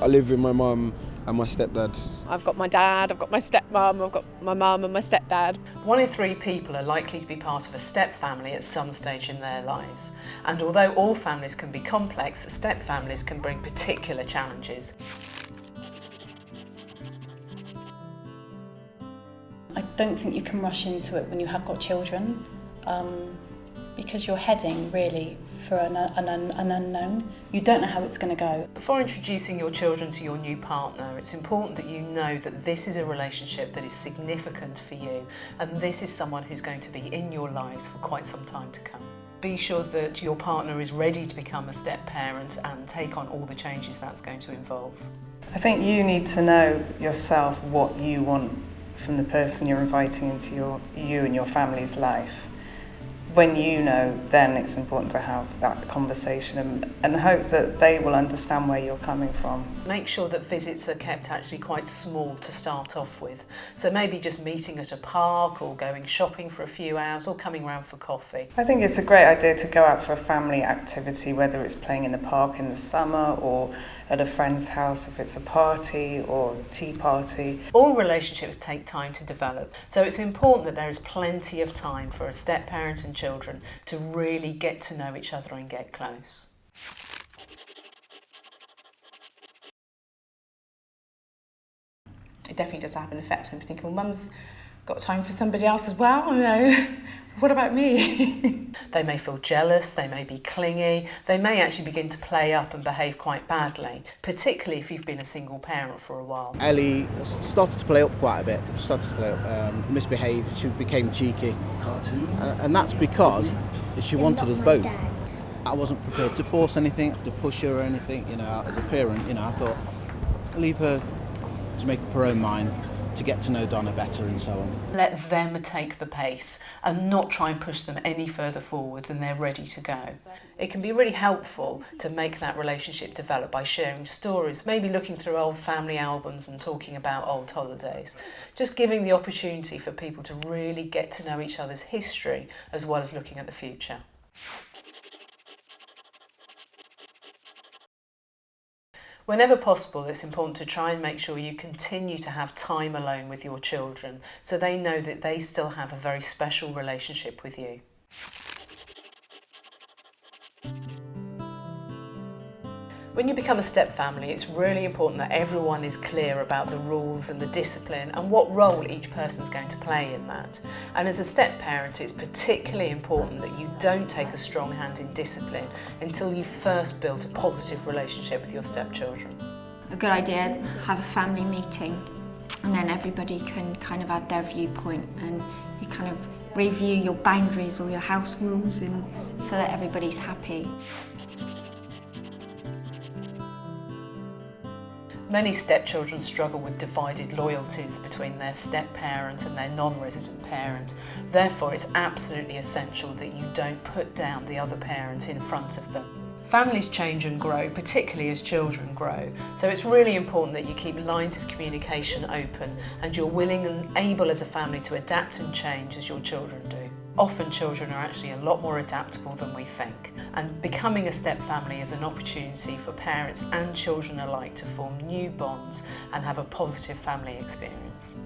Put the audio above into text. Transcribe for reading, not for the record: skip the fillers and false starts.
I live with my mum and my stepdad. I've got my dad, I've got my stepmum, I've got my mum and my stepdad. 1 in 3 people are likely to be part of a step family at some stage in their lives. And although all families can be complex, step families can bring particular challenges. I don't think you can rush into it when you have got children, because you're heading really for an unknown. You don't know how it's going to go. Before introducing your children to your new partner, it's important that you know that this is a relationship that is significant for you, and this is someone who's going to be in your lives for quite some time to come. Be sure that your partner is ready to become a step parent and take on all the changes that's going to involve. I think you need to know yourself what you want from the person you're inviting into you and your family's life. When you know, then it's important to have that conversation and hope that they will understand where you're coming from. Make sure that visits are kept actually quite small to start off with. So maybe just meeting at a park or going shopping for a few hours or coming round for coffee. I think it's a great idea to go out for a family activity, whether it's playing in the park in the summer or at a friend's house if it's a party or tea party. All relationships take time to develop, so it's important that there is plenty of time for a step parent and children to really get to know each other and get close. It definitely does have an effect on me thinking, well, mum's got time for somebody else as well, you know, what about me? They may feel jealous, they may be clingy, they may actually begin to play up and behave quite badly, particularly if you've been a single parent for a while. Ellie started to play up quite a bit, misbehaved, she became cheeky. And that's because she wanted us both. I wasn't prepared to force anything, to push her or anything, you know, as a parent, you know, I thought, leave her to make up her own mind, to get to know Donna better and so on. Let them take the pace and not try and push them any further forwards than they're ready to go. It can be really helpful to make that relationship develop by sharing stories, maybe looking through old family albums and talking about old holidays. Just giving the opportunity for people to really get to know each other's history as well as looking at the future. Whenever possible, it's important to try and make sure you continue to have time alone with your children so they know that they still have a very special relationship with you. When you become a step family, it's really important that everyone is clear about the rules and the discipline and what role each person's going to play in that. And as a step parent, it's particularly important that you don't take a strong hand in discipline until you've first built a positive relationship with your stepchildren. A good idea, have a family meeting and then everybody can kind of add their viewpoint and you kind of review your boundaries or your house rules and so that everybody's happy. Many stepchildren struggle with divided loyalties between their step-parent and their non-resident parent. Therefore, it's absolutely essential that you don't put down the other parent in front of them. Families change and grow, particularly as children grow, so it's really important that you keep lines of communication open and you're willing and able as a family to adapt and change as your children do. Often children are actually a lot more adaptable than we think, and becoming a step family is an opportunity for parents and children alike to form new bonds and have a positive family experience.